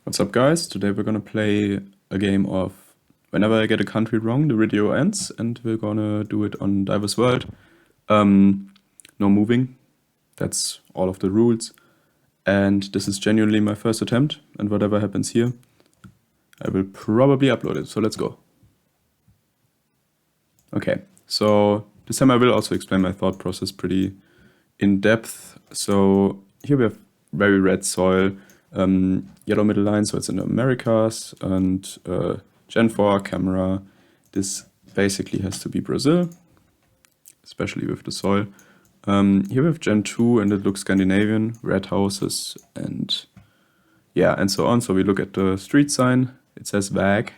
What's up, guys? Today we're gonna play a game of whenever I get a country wrong, the video ends, and we're gonna do it on Diverse World. No moving, that's all of the rules. And this is genuinely my first attempt, and whatever happens here, I will probably upload it, so let's go. Okay, so this time I will also explain my thought process pretty in depth. So here we have very red soil, yellow middle line, so it's in the Americas, and Gen 4 camera. This basically has to be Brazil, especially with the soil. Here we have Gen 2 and it looks Scandinavian, red houses, and yeah, and so on. So we look at the street sign, it says Väg.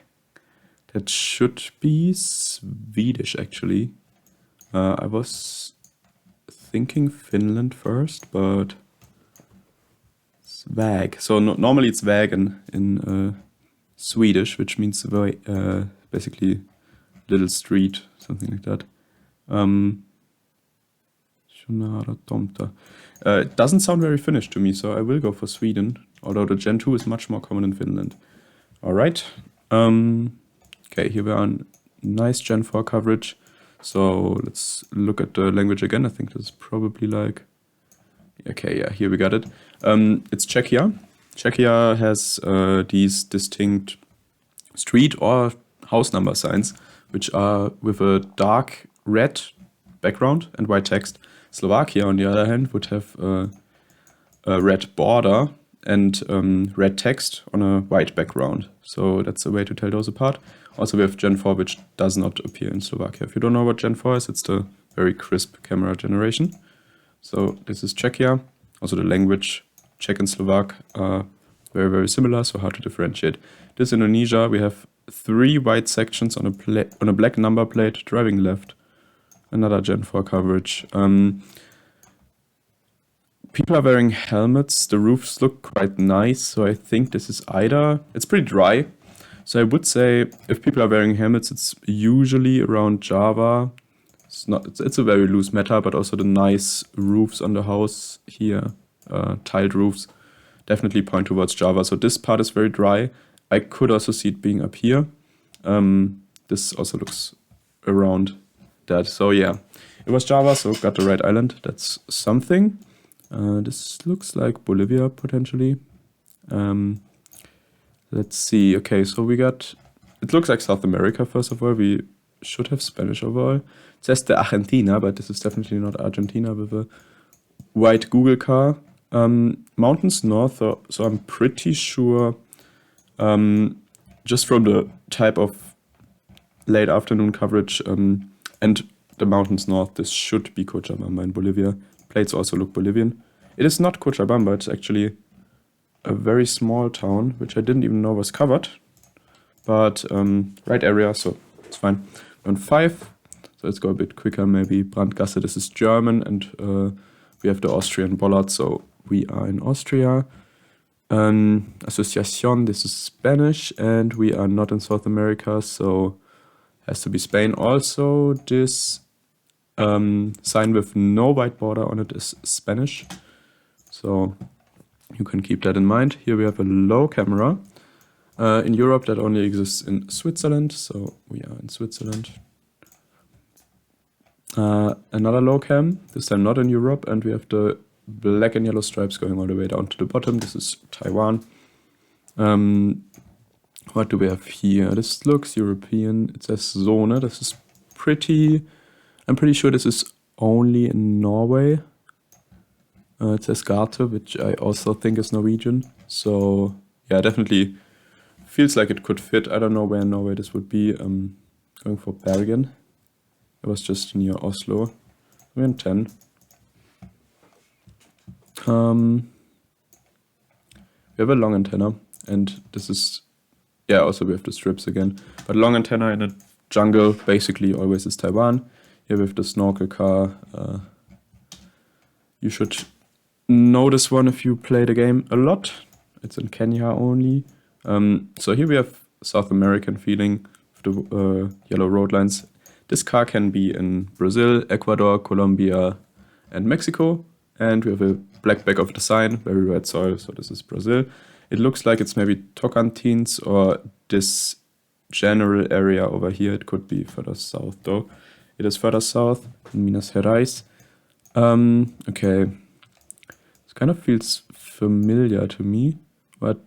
That should be Swedish, actually. I was thinking Finland first, but it's Väg. So normally it's Väg in Swedish, which means basically little street, something like that. It doesn't sound very Finnish to me, so I will go for Sweden, although the Gen 2 is much more common in Finland. All right. Okay, here we are on nice Gen 4 coverage. So let's look at the language again. I think this is probably like... Okay, yeah, here we got it. It's Czechia. Czechia has these distinct street or house number signs, which are with a dark red background and white text. Slovakia, on the other hand, would have a red border and red text on a white background. So that's a way to tell those apart. Also, we have Gen 4, which does not appear in Slovakia. If you don't know what Gen 4 is, it's the very crisp camera generation. So this is Czechia. Also, the language, Czech and Slovak, are very, very similar, so hard to differentiate. This Indonesia, we have 3 white sections on a black number plate driving left. Another Gen 4 coverage. People are wearing helmets. The roofs look quite nice, so I think this is either... It's pretty dry, so I would say if people are wearing helmets, it's usually around Java. It's a very loose matter, but also the nice roofs on the house here, tiled roofs, definitely point towards Java. So this part is very dry. I could also see it being up here. This also looks around that. So yeah, it was Java, so got the right island. That's something. This looks like Bolivia, potentially. Let's see. Okay, so we got... It looks like South America, first of all. We should have Spanish overall. It says the Argentina, but this is definitely not Argentina with a white Google car. Mountains north, so I'm pretty sure, just from the type of late afternoon coverage and the mountains north, this should be Cochabamba in Bolivia. Plates also look Bolivian. It is not Cochabamba, it's actually a very small town, which I didn't even know was covered. But right area, so it's fine. We're on 5, so let's go a bit quicker, maybe. Brandgasse, this is German, and we have the Austrian bollard, so we are in Austria. Asociación, this is Spanish, and we are not in South America, so has to be Spain. Also, this sign with no white border on it is Spanish, so you can keep that in mind. Here we have a low camera. In Europe, that only exists in Switzerland, so we are in Switzerland. Another low cam, this time not in Europe, and we have the black and yellow stripes going all the way down to the bottom. This is Taiwan. What do we have here? This looks European. It says Zone. This is pretty... I'm pretty sure this is only in Norway. It says Garte, which I also think is Norwegian. So yeah, definitely feels like it could fit. I don't know where in Norway this would be. Going for Bergen. It was just near Oslo. We're in 10. We have a long antenna, and this is... Yeah, also we have the strips again. But long antenna in a jungle basically always is Taiwan. Here with the snorkel car, you should know this one if you play the game a lot. It's in Kenya only. So here we have South American feeling with the yellow road lines. This car can be in Brazil, Ecuador, Colombia, and Mexico. And we have a black back of the sign, very red soil, so this is Brazil. It looks like it's maybe Tocantins or this general area over here. It could be further south though. It is further south in Minas Gerais. Okay. This kind of feels familiar to me, but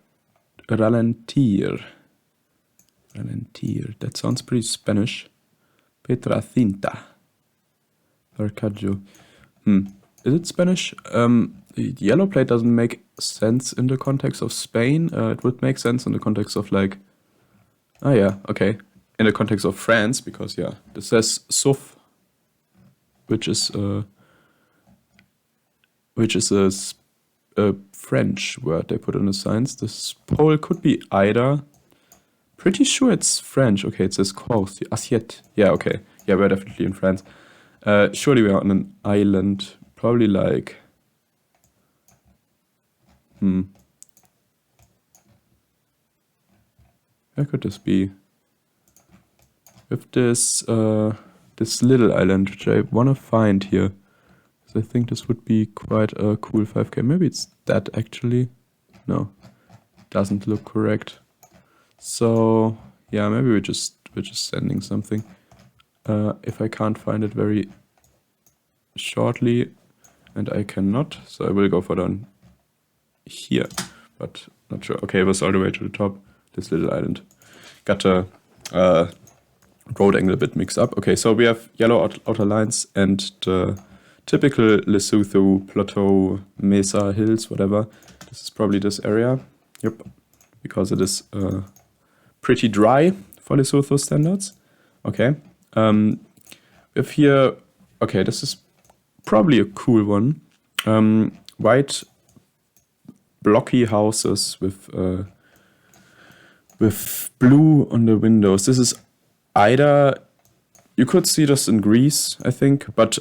Ralentir. Ralentir. That sounds pretty Spanish. Petracinta. Arcaggio. Is it Spanish? The yellow plate doesn't make sense in the context of Spain. It would make sense in the context of like... Oh yeah, okay. In the context of France, because yeah, this says Souf, which is a French word they put in the signs. This pole could be either. Pretty sure it's French. Okay, it says coast. Assiette. Yeah, okay. Yeah, we're definitely in France. Surely we're on an island. Probably like... Where could this be? With this this little island, which I want to find here. So I think this would be quite a cool 5K. Maybe it's that actually. No, doesn't look correct. So yeah, maybe we're just sending something. If I can't find it very shortly, and I cannot, so I will go for down here, but not sure. Okay, it was all the way to the top. This little island. Got a road angle a bit mixed up. Okay, so we have yellow outer lines and the typical Lesotho plateau, mesa, hills, whatever. This is probably this area. Yep, because it is pretty dry for Lesotho standards. Okay, we have here, okay, this is probably a cool one. White blocky houses with blue on the windows. This is either, you could see this in Greece, I think, but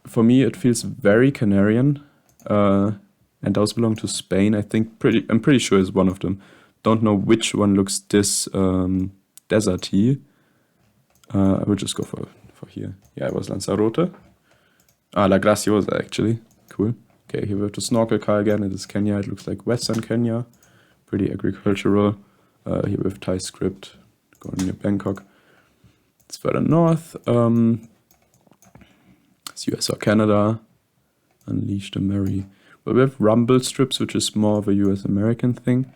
for me it feels very Canarian, and those belong to Spain. I think I'm pretty sure it's one of them. Don't know which one looks this deserty. I will just go for here. Yeah, it was Lanzarote. La Graciosa actually. Cool. Okay, here we have the snorkel car again. It is Kenya. It looks like Western Kenya. Pretty agricultural. Here we have Thai script going near Bangkok. It's further north. It's US or Canada. Unleash the Merry. Well, we have rumble strips, which is more of a US American thing.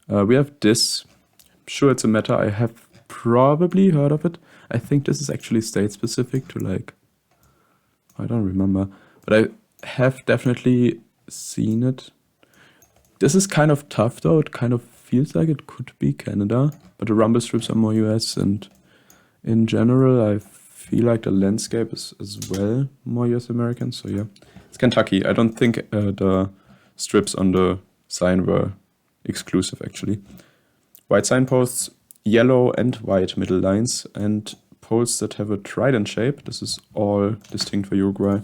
We have this. I'm sure it's a meta. I have probably heard of it. I think this is actually state specific to like, I don't remember, but I have definitely seen it. This is kind of tough though. It kind of feels like it could be Canada, but the rumble strips are more US, and in general I feel like the landscape is as well more US American. So yeah, it's Kentucky. I don't think the strips on the sign were exclusive actually. White signposts, yellow and white middle lines, and poles that have a trident shape. This is all distinct for Uruguay.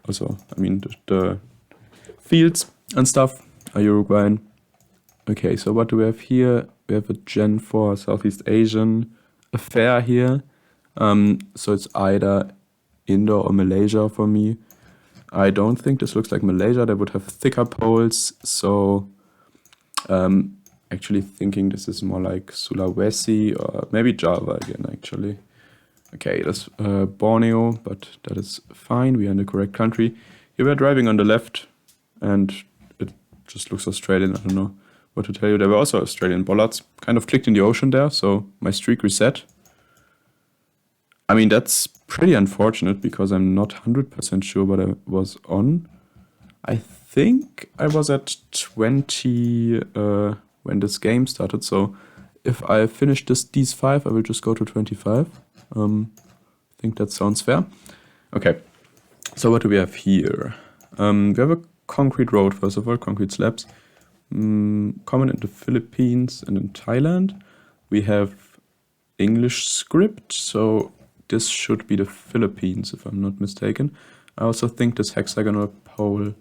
Also, I mean, the fields and stuff are Uruguayan. Okay, so what do we have here? We have a Gen 4 Southeast Asian affair here. So it's either Indo or Malaysia for me. I don't think this looks like Malaysia. They would have thicker poles. So actually thinking this is more like Sulawesi or maybe Java again, actually. Okay, that's Borneo, but that is fine. We are in the correct country. Here we're driving on the left, and it just looks Australian. I don't know what to tell you. There were also Australian bollards. Kind of clicked in the ocean there, so my streak reset. I mean, that's pretty unfortunate because I'm not 100% sure what I was on. I think I was at 20 when this game started, so if I finish these 5, I will just go to 25. I think that sounds fair. Okay, so what do we have here? We have a concrete road, first of all, concrete slabs. Common in the Philippines and in Thailand. We have English script, so this should be the Philippines, if I'm not mistaken. I also think this hexagonal pole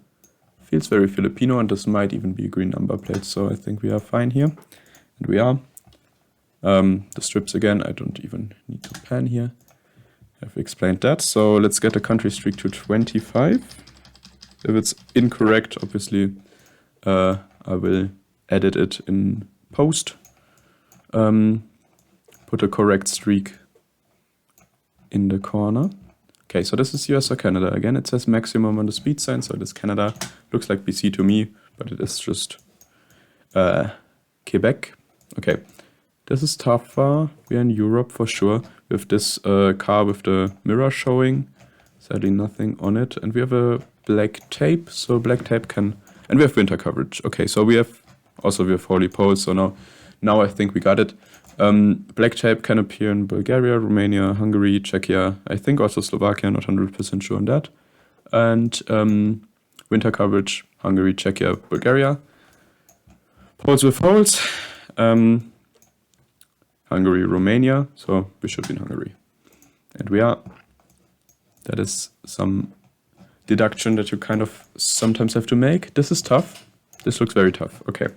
feels very Filipino, and this might even be a green number plate, so I think we are fine here. And we are. The strips again, I don't even need to pan here. I've explained that. So let's get the country streak to 25. If it's incorrect, obviously, I will edit it in post. Put a correct streak in the corner. Okay, so this is US or Canada. Again, it says maximum on the speed sign, so it is Canada. Looks like BC to me, but it is just Quebec. Okay, this is tougher. We are in Europe for sure. With this car with the mirror showing. Sadly nothing on it. And we have a black tape, so black tape can... And we have winter coverage. Okay, so we have holy poles, so now I think we got it. Black tape can appear in Bulgaria, Romania, Hungary, Czechia, I think also Slovakia, not 100% sure on that. And winter coverage, Hungary, Czechia, Bulgaria. Poles with holes, Hungary, Romania, so we should be in Hungary. And we are. That is some deduction that you kind of sometimes have to make. This is tough. This looks very tough. Okay.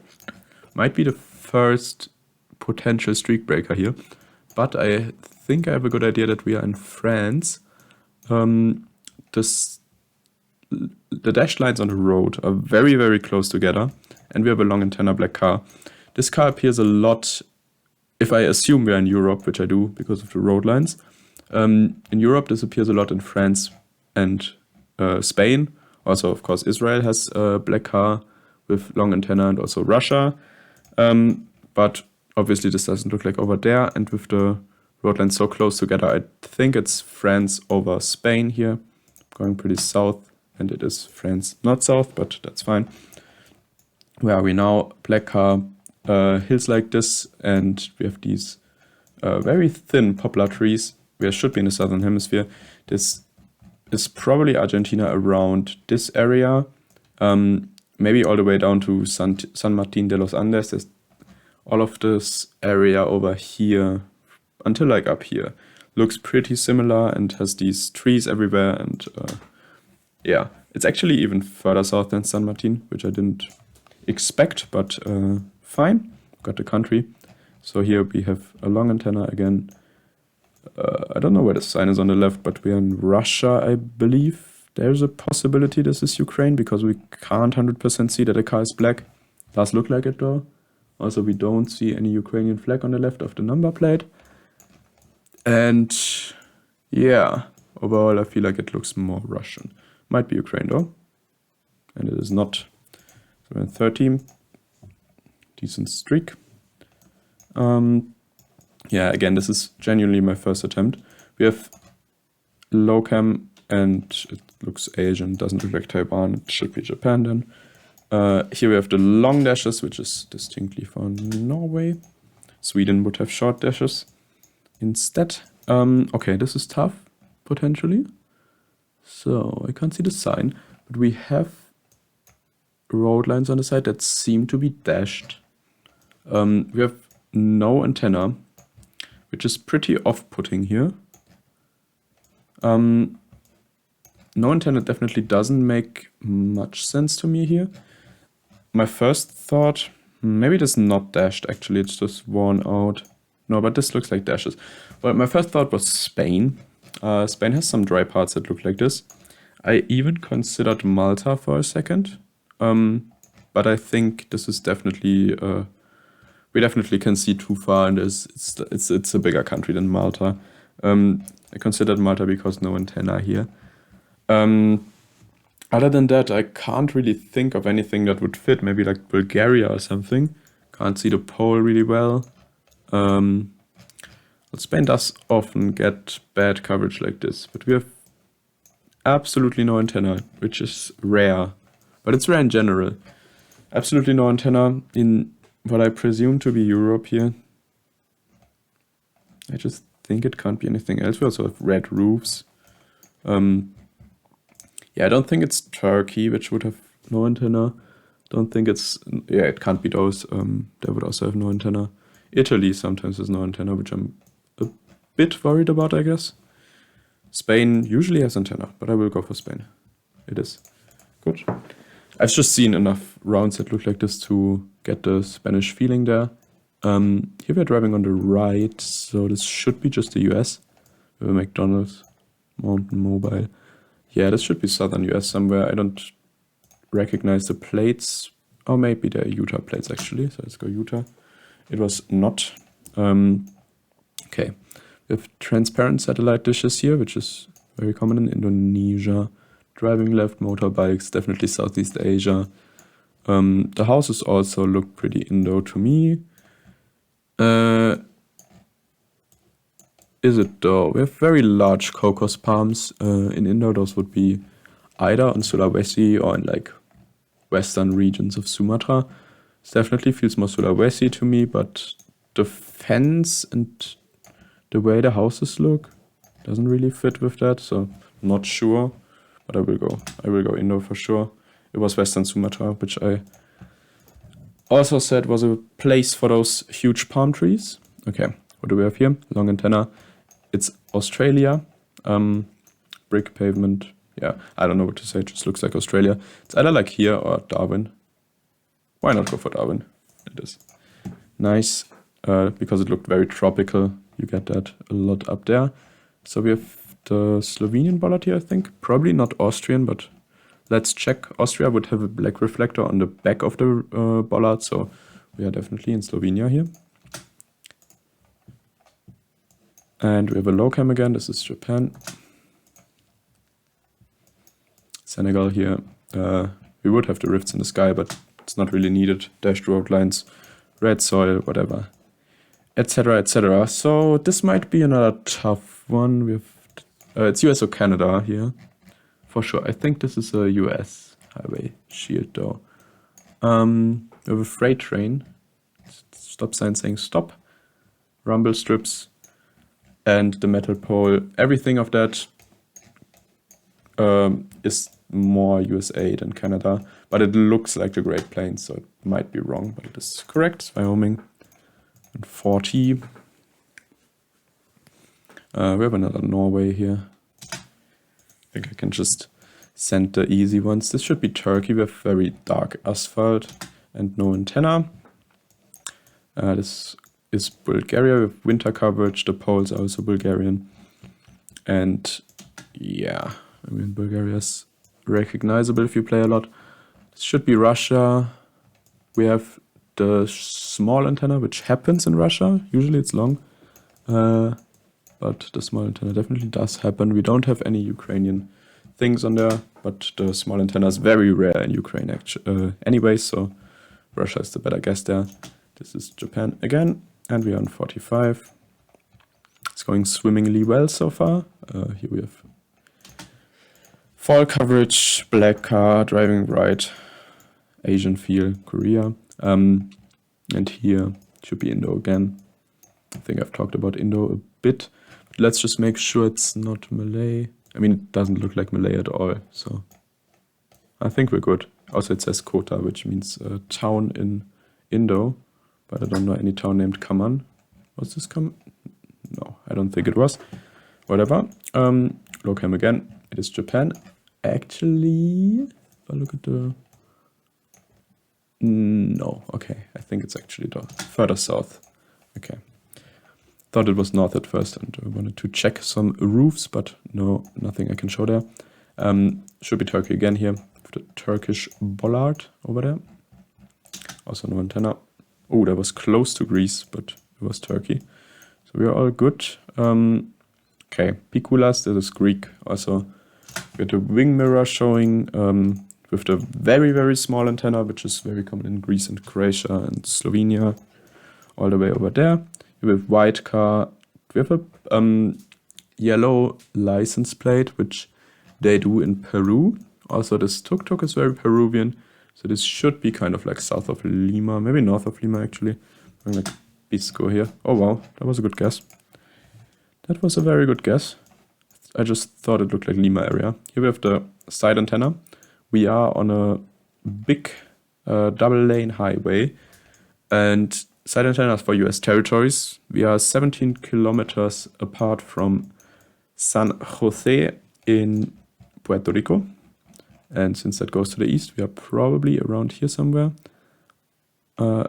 Might be the first potential streak breaker here, but I think I have a good idea that we are in France. The dashed lines on the road are very, very close together, and we have a long antenna black car. This car appears a lot, if I assume we're in Europe, which I do because of the road lines. In Europe, this appears a lot in France and Spain. Also, of course, Israel has a black car with long antenna, and also Russia. But obviously this doesn't look like over there, and with the road lines so close together, I think it's France over Spain here, going pretty south, and it is France not south, but that's fine. Where are we now? Black car, hills like this, and we have these very thin poplar trees. We should be in the southern hemisphere. This is probably Argentina around this area, maybe all the way down to San Martín de los Andes. There's all of this area over here until like up here. Looks pretty similar and has these trees everywhere, and yeah, it's actually even further south than San Martín, which I didn't expect, but fine. Got the country. So here we have a long antenna again. I don't know where the sign is on the left, but we're in Russia, I believe. There's a possibility this is Ukraine, because we can't 100% see that the car is black. Does look like it though. Also, we don't see any Ukrainian flag on the left of the number plate. And yeah, overall I feel like it looks more Russian. Might be Ukraine though. And it is not. So we're in 13. Decent streak. Yeah, again, this is genuinely my first attempt. We have low cam, and it looks Asian, doesn't look like Taiwan, it should be Japan then. Here we have the long dashes, which is distinctly for Norway. Sweden would have short dashes instead. Okay, this is tough, potentially. So, I can't see the sign, but we have road lines on the side that seem to be dashed. We have no antenna, which is pretty off-putting here. No antenna definitely doesn't make much sense to me here. My first thought, maybe it is not dashed actually, it's just worn out. No, but this looks like dashes. Well, my first thought was Spain. Spain has some dry parts that look like this. I even considered Malta for a second. But I think this is definitely... we definitely can see too far, and it's a bigger country than Malta. I considered Malta because no antenna here. Other than that, I can't really think of anything that would fit. Maybe like Bulgaria or something. Can't see the pole really well. Spain does often get bad coverage like this, but we have absolutely no antenna, which is rare. But it's rare in general. Absolutely no antenna in what I presume to be Europe here. I just think it can't be anything else. We also have red roofs. Yeah, I don't think it's Turkey, which would have no antenna. Don't think it's... Yeah, it can't be those. They would also have no antenna. Italy sometimes has no antenna, which I'm a bit worried about, I guess. Spain usually has antenna, but I will go for Spain. It is. Good. I've just seen enough rounds that look like this to get the Spanish feeling there. Here we're driving on the right, so this should be just the US. We have a McDonald's, Mountain Mobile. Yeah, this should be southern US somewhere. I don't recognize the plates or maybe they're Utah plates actually, so let's go Utah. It was not. Okay, we have transparent satellite dishes here, which is very common in Indonesia. Driving left, motorbikes, definitely Southeast Asia. The houses also look pretty Indo to me. Is it though? We have very large cocos palms in Indo. Those would be either on Sulawesi or in like western regions of Sumatra. It definitely feels more Sulawesi to me, but the fence and the way the houses look doesn't really fit with that, so I'm not sure. But I will go Indo for sure. It was Western Sumatra, which I also said was a place for those huge palm trees. Okay, what do we have here? Long antenna. It's Australia. Brick pavement. Yeah, I don't know what to say. It just looks like Australia. It's either like here or Darwin. Why not go for Darwin? It is nice because it looked very tropical. You get that a lot up there. So we have the Slovenian bollard here, I think. Probably not Austrian, but let's check. Austria would have a black reflector on the back of the bollard, so we are definitely in Slovenia here. And we have a low cam again. This is Japan. Senegal here. We would have the rifts in the sky, but it's not really needed. Dashed road lines, red soil, whatever, etc., etc. So this might be another tough one. We have it's US or Canada here, for sure. I think this is a US highway shield though. We have a freight train. Stop sign saying stop. Rumble strips. And the metal pole. Everything of that is more USA than Canada. But it looks like the Great Plains, so it might be wrong, but it is correct. It's Wyoming. And 40. We have another Norway here. I think I can just send the easy ones. This should be Turkey. We have very dark asphalt and no antenna. This is Bulgaria with winter coverage. The poles are also Bulgarian. And yeah, I mean, Bulgaria is recognizable if you play a lot. This should be Russia. We have the small antenna, which happens in Russia. Usually it's long. But the small antenna definitely does happen. We don't have any Ukrainian things on there, but the small antenna is very rare in Ukraine anyway, so Russia is the better guess there. This is Japan again, and we are on 45. It's going swimmingly well so far. Here we have fall coverage, black car, driving right, Asian feel, Korea. And here should be Indo again. I think I've talked about Indo a bit. Let's just make sure it's not Malay. I mean, it doesn't look like Malay at all, so I think we're good. Also, it says Kota, which means town in Indo, but I don't know any town named Kaman. Was this Kaman? No, I don't think it was. Whatever. Low cam again. It is Japan. Actually, if I look at the... No, okay. I think it's actually further south. Okay. Thought it was north at first and I wanted to check some roofs, but no, nothing I can show there. Should be Turkey again here, with the Turkish bollard over there. Also no antenna. Oh, that was close to Greece, but it was Turkey. So we are all good. Okay, Pikulas, this is Greek. Also, we have the wing mirror showing with the very, very small antenna, which is very common in Greece and Croatia and Slovenia, all the way over there. We have white car. We have a yellow license plate, which they do in Peru. Also, this tuk-tuk is very Peruvian. So this should be kind of like south of Lima, maybe north of Lima actually. I'm like Pisco here. Oh wow, that was a good guess. That was a very good guess. I just thought it looked like Lima area. Here we have the side antenna. We are on a big double lane highway. And side antennas for US territories. We are 17 kilometers apart from San Jose in Puerto Rico. And since that goes to the east, we are probably around here somewhere.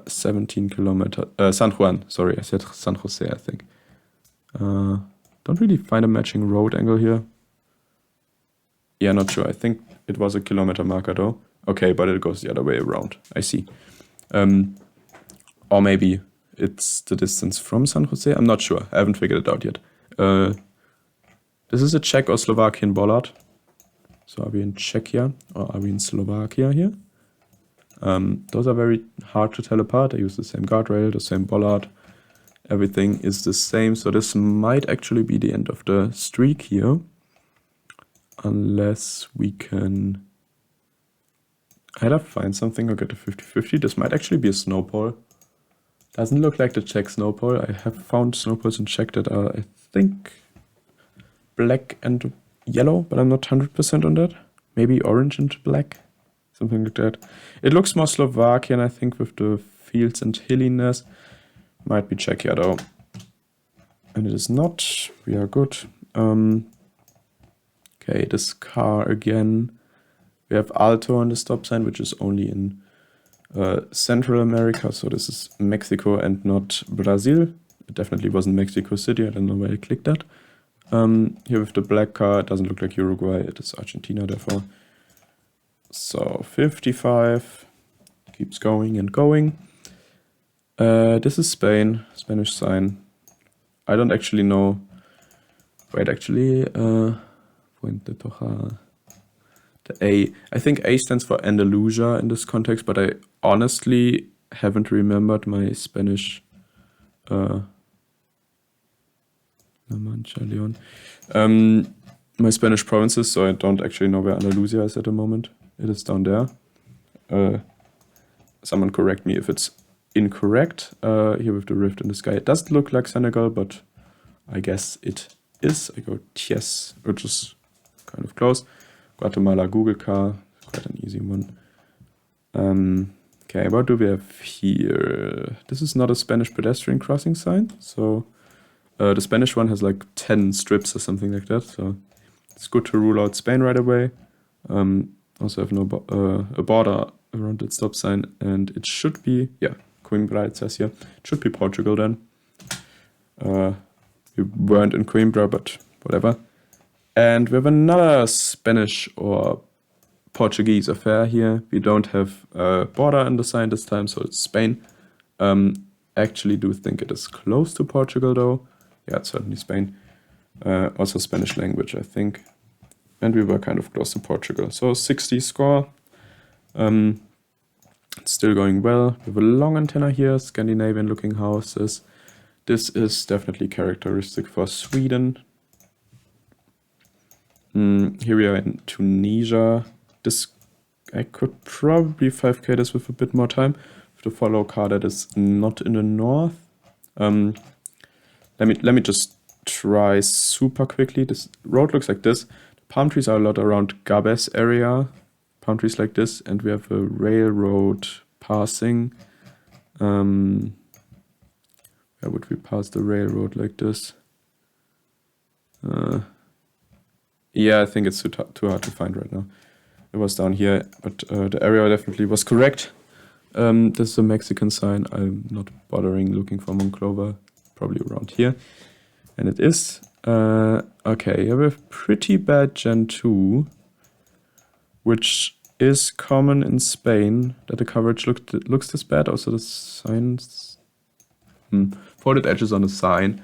17 kilometers. San Juan, sorry, I said San Jose, I think. Don't really find a matching road angle here. Yeah, not sure. I think it was a kilometer marker though. Okay, but it goes the other way around. I see. Or maybe it's the distance from San Jose. I'm not sure. I haven't figured it out yet. This is a Czech or Slovakian bollard. So are we in Czechia or are we in Slovakia here? Those are very hard to tell apart. I use the same guardrail, the same bollard. Everything is the same. So this might actually be the end of the streak here. Unless we can either find something or get a 50-50. This might actually be a snowball. Doesn't look like the Czech snowball. I have found snowballs in Czech that are, I think, black and yellow, but I'm not 100% on that. Maybe orange and black, something like that. It looks more Slovakian, I think, with the fields and hilliness. Might be Czechia though. And it is not. We are good. Okay, this car again. We have Alto on the stop sign, which is only in Central America. So this is Mexico and not Brazil. It definitely wasn't Mexico City. I don't know where I clicked that. Here with the black car, it doesn't look like Uruguay. It is Argentina, therefore. So 55. Keeps going and going. This is Spain. Spanish sign. I don't actually know. Wait, actually... Puente Toja. The A. I think A stands for Andalusia in this context, but I honestly haven't remembered my Spanish. La Mancha, Leon. My Spanish provinces, so I don't actually know where Andalusia is at the moment. It is down there. Someone correct me if it's incorrect. Here with the rift in the sky. It does look like Senegal, but I guess it is. I go Ties, which is kind of close. Guatemala Google car, quite an easy one. Okay, what do we have here? This is not a Spanish pedestrian crossing sign, so the Spanish one has like 10 strips or something like that, so it's good to rule out Spain right away. Also have no a border around that stop sign, and it should be, yeah, Coimbra it says here. It should be Portugal then. We weren't in Coimbra, but whatever. And we have another Spanish or Portuguese affair here. We don't have a border on the sign this time, so it's Spain. Actually do think it is close to Portugal though. Yeah, it's certainly Spain. Also Spanish language, I think. And we were kind of close to Portugal. So 60 score. It's still going well. We have a long antenna here, Scandinavian looking houses. This is definitely characteristic for Sweden. Here we are in Tunisia. This I could probably 5K this with a bit more time. To follow a car that is not in the north. Let me just try super quickly. This road looks like this. The palm trees are a lot around Gabes area. Palm trees like this, and we have a railroad passing. Where would we pass the railroad like this? Yeah, I think it's too hard to find right now. It was down here, but the area definitely was correct. This is a Mexican sign. I'm not bothering looking for Monclova, probably around here. And it is. Okay, you have a pretty bad Gen 2, which is common in Spain, that the coverage looks this bad. Also the signs... folded edges on the sign.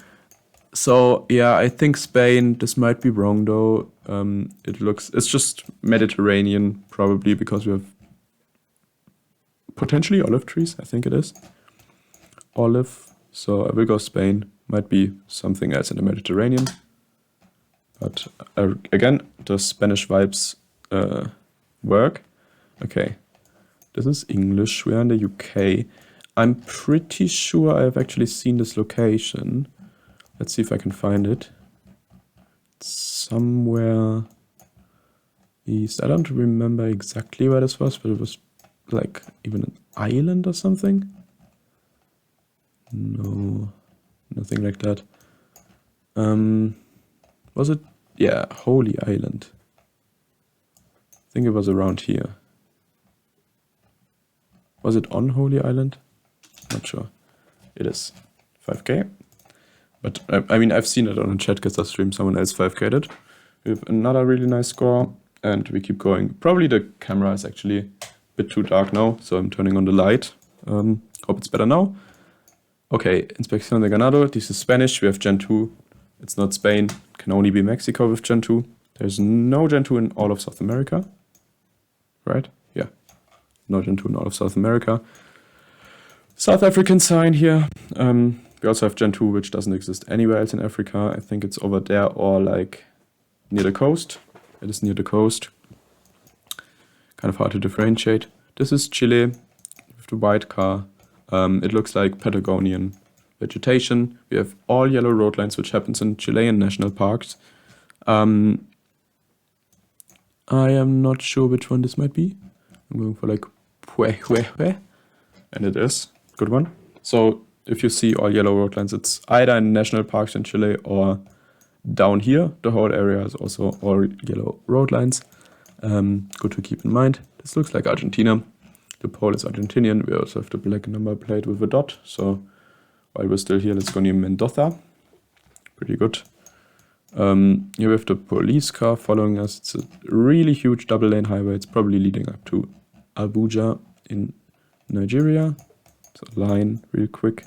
So yeah, I think Spain, this might be wrong though. It's just Mediterranean probably, because we have potentially olive trees, I think it is. Olive, so I will go Spain. Might be something else in the Mediterranean. But again, the Spanish vibes work. Okay, this is English, we're in the UK. I'm pretty sure I've actually seen this location. Let's see if I can find it. It's somewhere east. I don't remember exactly where this was, but it was like even an island or something. No, nothing like that. Was it? Yeah, Holy Island. I think it was around here. Was it on Holy Island? Not sure. It is 5K. But I mean, I've seen it on a GeoGuessr stream. Someone else 5K'd it. We have another really nice score. And we keep going. Probably the camera is actually a bit too dark now, so I'm turning on the light. Hope it's better now. Okay, Inspección de Ganado. This is Spanish. We have Gen 2. It's not Spain. It can only be Mexico with Gen 2. There's no Gen 2 in all of South America. Right? Yeah. No Gen 2 in all of South America. South African sign here. We also have Gen 2, which doesn't exist anywhere else in Africa. I think it's over there or like near the coast. It is near the coast. Kind of hard to differentiate. This is Chile with the white car. It looks like Patagonian vegetation. We have all yellow road lines, which happens in Chilean national parks. I am not sure which one this might be. I'm going for like Puehue, and it is. Good one. So if you see all yellow road lines, it's either in national parks in Chile or down here. The whole area is also all yellow road lines. Good to keep in mind. This looks like Argentina. The pole is Argentinian. We also have the black number plate with a dot. So while we're still here, let's go near Mendoza. Pretty good. Here we have the police car following us. It's a really huge double lane highway. It's probably leading up to Abuja in Nigeria. It's a line real quick.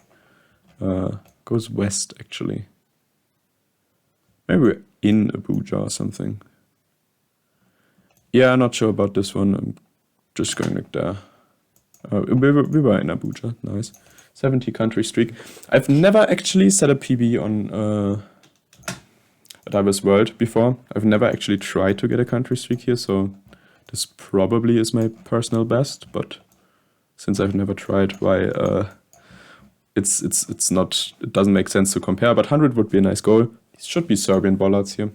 Goes west actually. Maybe we're in Abuja or something. Yeah, not sure about this one. I'm just going like there. We were in Abuja. Nice. 70 country streak. I've never actually set a PB on a diverse world before. I've never actually tried to get a country streak here, so this probably is my personal best. But since I've never tried, why it's not. It doesn't make sense to compare. But 100 would be a nice goal. These should be Serbian bollards here.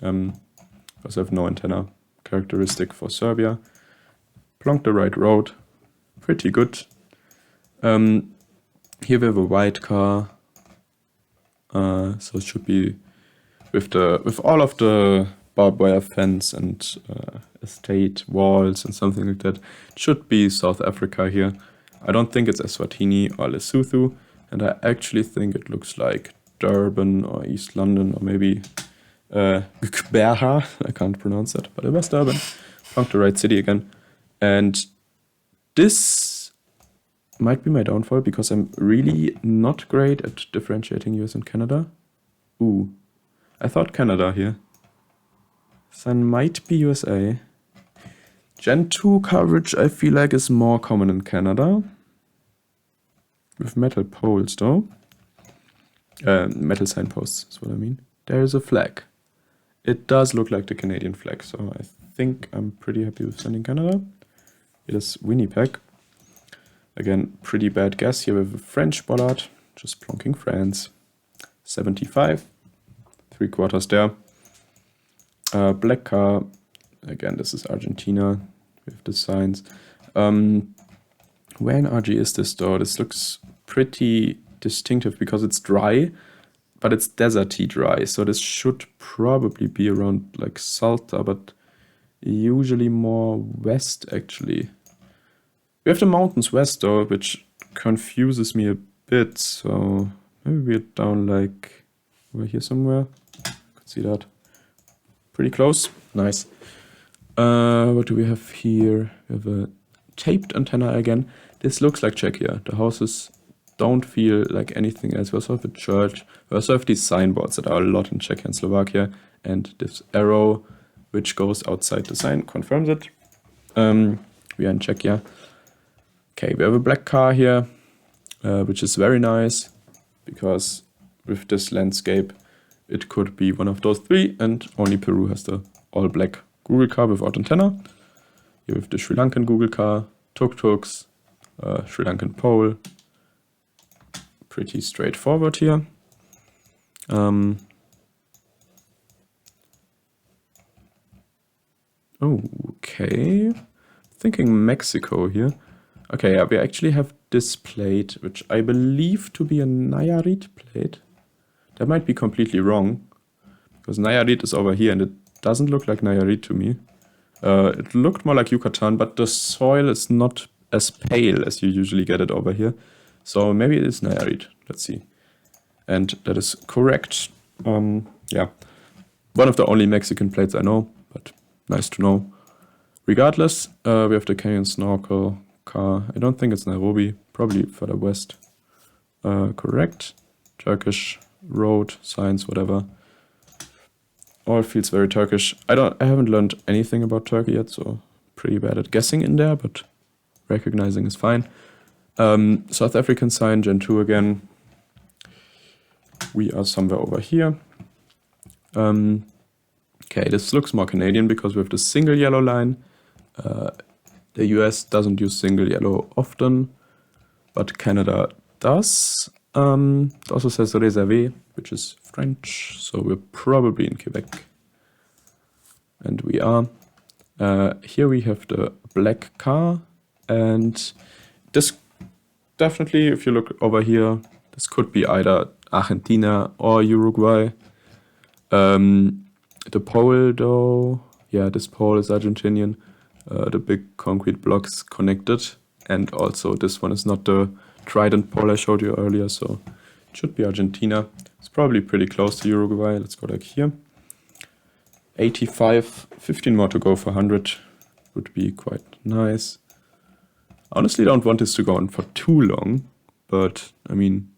Also have no antenna characteristic for Serbia. Plonked the right road. Pretty good. Here we have a white car. So it should be with all of the barbed wire fence and estate walls and something like that. It should be South Africa here. I don't think it's Eswatini or Lesotho, and I actually think it looks like Durban or East London or maybe Gqeberha. I can't pronounce that, but it was Durban. Found the right city again. And this might be my downfall because I'm really not great at differentiating US and Canada. Ooh, I thought Canada here. Sun might be USA. Gen 2 coverage I feel like is more common in Canada. With metal poles though. Metal signposts is what I mean. There is a flag. It does look like the Canadian flag, so I think I'm pretty happy with sending Canada. It is Winnipeg. Again, pretty bad guess. Here we have a French bollard, just plonking France. 75, 3/4 there. Black car, again, this is Argentina with the signs. Where in RG is this though? This looks pretty distinctive because it's dry, but it's deserty dry. So this should probably be around like Salta, but usually more west actually. We have the mountains west though, which confuses me a bit. So maybe we're down like over here somewhere. Could see that. Pretty close. Nice. What do we have here? We have a taped antenna again. This looks like Czechia. The houses don't feel like anything else. We also have a church. We also have these signboards that are a lot in Czechia and Slovakia. And this arrow, which goes outside the sign, confirms it. We are in Czechia. Okay, we have a black car here, which is very nice because with this landscape, it could be one of those three, and only Peru has the all-black Google car without antenna. Here we have the Sri Lankan Google car, tuk-tuks, Sri Lankan pole. Pretty straightforward here. Okay, thinking Mexico here. Okay, yeah, we actually have this plate, which I believe to be a Nayarit plate. That might be completely wrong, because Nayarit is over here, and it doesn't look like Nayarit to me. It looked more like Yucatan, but the soil is not as pale as you usually get it over here. So maybe it is Nayarit. Let's see. And that is correct. Yeah, one of the only Mexican plates I know, but nice to know. Regardless, we have the Kenyan snorkel car. I don't think it's Nairobi, probably further west. Correct. Turkish road, signs, whatever. All feels very Turkish. I haven't learned anything about Turkey yet, so pretty bad at guessing in there, but recognizing is fine. South African sign, Gen 2 again. We are somewhere over here. Okay, this looks more Canadian because we have the single yellow line. The US doesn't use single yellow often, but Canada does. It also says réservé, which is French, so we're probably in Quebec. And we are. Here we have the black car, and this definitely, if you look over here, this could be either Argentina or Uruguay. The pole though, yeah, this pole is Argentinian. The big concrete blocks connected, and also this one is not the trident pole I showed you earlier, so it should be Argentina. It's probably pretty close to Uruguay. Let's go like here. 85, 15 more to go for 100 would be quite nice. Honestly, don't want this to go on for too long, but I mean,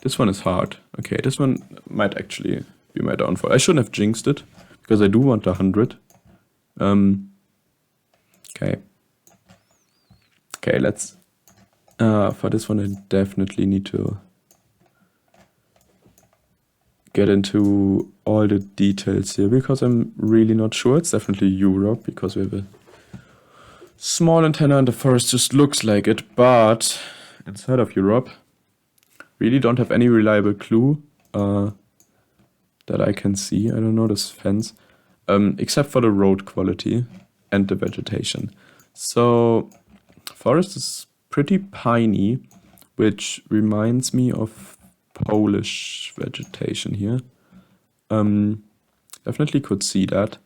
this one is hard. Okay, this one might actually be my downfall. I shouldn't have jinxed it, because I do want 100. Okay. Okay, let's... for this one I definitely need to get into all the details here, because I'm really not sure. It's definitely Europe, because we have a small antenna and the forest just looks like it, but inside of Europe, really don't have any reliable clue that I can see. I don't know this fence, except for the road quality and the vegetation. So forest is pretty piney, which reminds me of Polish vegetation here. Definitely could see that.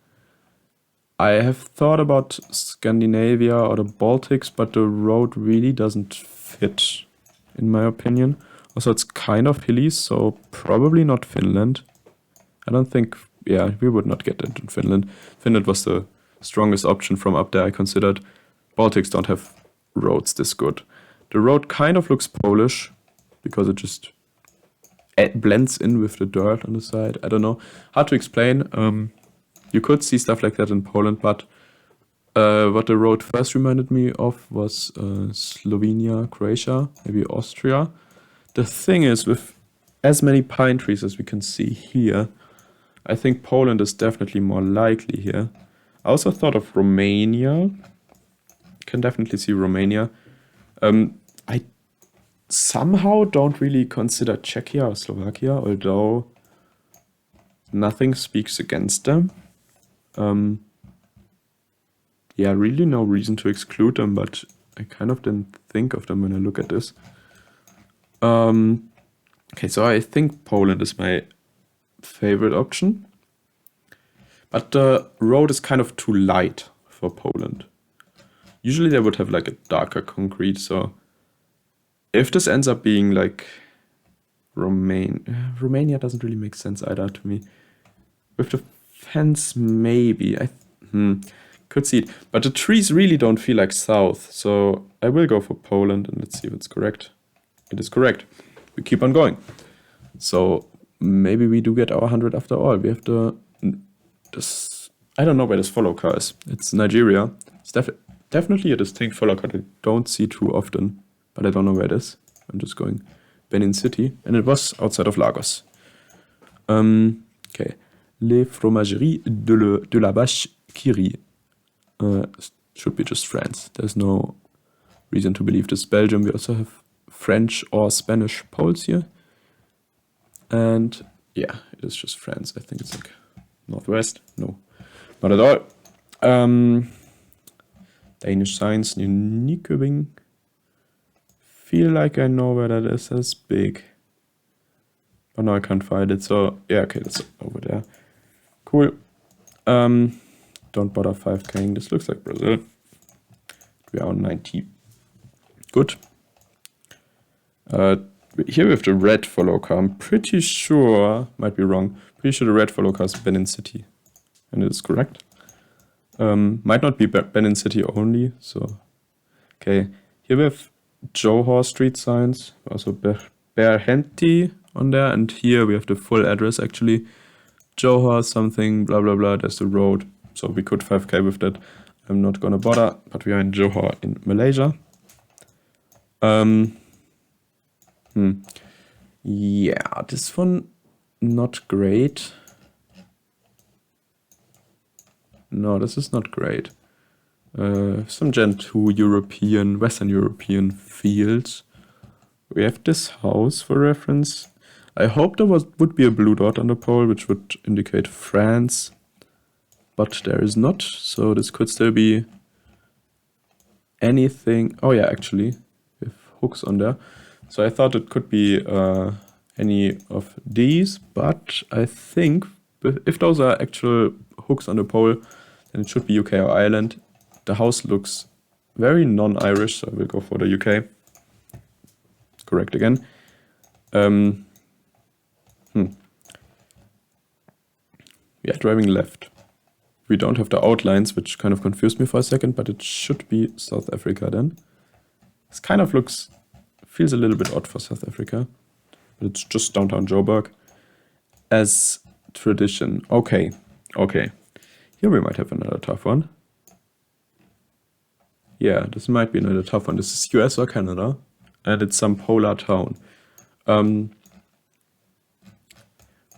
I have thought about Scandinavia or the Baltics, but the road really doesn't fit, in my opinion. Also, it's kind of hilly, so probably not Finland. I don't think, yeah, we would not get it in Finland. Finland was the strongest option from up there I considered. Baltics don't have roads this good. The road kind of looks Polish, because it just blends in with the dirt on the side. I don't know. Hard to explain. You could see stuff like that in Poland, but what the road first reminded me of was Slovenia, Croatia, maybe Austria. The thing is, with as many pine trees as we can see here, I think Poland is definitely more likely here. I also thought of Romania. Can definitely see Romania. I somehow don't really consider Czechia or Slovakia, although nothing speaks against them. Yeah, really no reason to exclude them, but I kind of didn't think of them when I look at this. Okay, so I think Poland is my favorite option, but the road is kind of too light for Poland. Usually they would have like a darker concrete, so if this ends up being like Romania doesn't really make sense either to me. With the fence, maybe. Could see it. But the trees really don't feel like south, so I will go for Poland, and let's see if it's correct. It is correct. We keep on going. So maybe we do get our 100 after all. We have this. I don't know where this follow car is. It's Nigeria. It's definitely a distinct follow car I don't see too often, but I don't know where it is. I'm just going Benin City, and it was outside of Lagos. Okay. Les fromageries de la Vache qui rit. Should be just France. There's no reason to believe this is Belgium. We also have French or Spanish poles here. And yeah, it is just France. I think it's like northwest. No, not at all. Danish signs, Nykøbing. Feel like I know where that is. That's big. But no, I can't find it. So yeah, okay, that's over there. Cool. Don't bother 5K'ing. This looks like Brazil. We are on 90. Good. Here we have the red follow car. I'm pretty sure, might be wrong, pretty sure the red follow car is Benin City. And it is correct. Might not be Benin City only, so... Okay, here we have Johor street signs, also Berhenti on there, and here we have the full address actually. Johor something, blah blah blah, there's the road, so we could 5k with that. I'm not gonna bother, but we are in Johor in Malaysia. Yeah, this one not great. No, this is not great. Some Gen 2 European, Western European fields. We have this house for reference. I hope there would be a blue dot on the pole, which would indicate France. But there is not, so this could still be anything. Oh yeah, actually, with hooks on there. So I thought it could be any of these, but I think if those are actual hooks on the pole, then it should be UK or Ireland. The house looks very non-Irish, so I will go for the UK. Correct again. Yeah, driving left. We don't have the outlines, which kind of confused me for a second, but it should be South Africa then. This kind of feels a little bit odd for South Africa, but it's just downtown Joburg. As tradition. Okay. Here we might have another tough one. Yeah, this might be another tough one. This is US or Canada, and it's some polar town.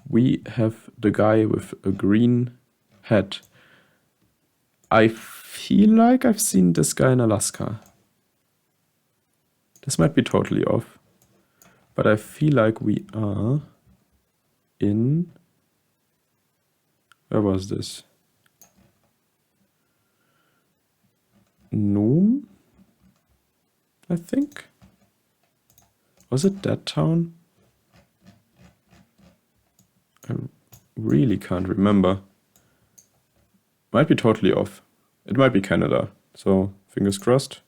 We have the guy with a green hat. I feel like I've seen this guy in Alaska. This might be totally off, but I feel like we are in... Where was this? Nome, I think. Was it that town? I really can't remember. Might be totally off. It might be Canada, so fingers crossed.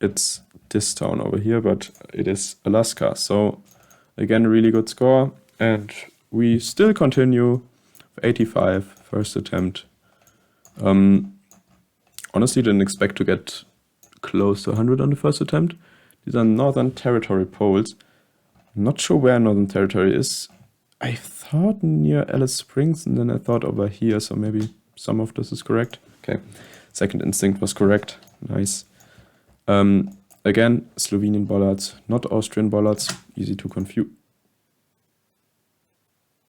It's this town over here, but it is Alaska. So again, really good score. And we still continue with 85, first attempt. Honestly, didn't expect to get close to 100 on the first attempt. These are Northern Territory poles. Not sure where Northern Territory is. I thought near Alice Springs, and then I thought over here, so maybe some of this is correct. Okay, second instinct was correct. Nice. Again, Slovenian bollards, not Austrian bollards. Easy to confuse.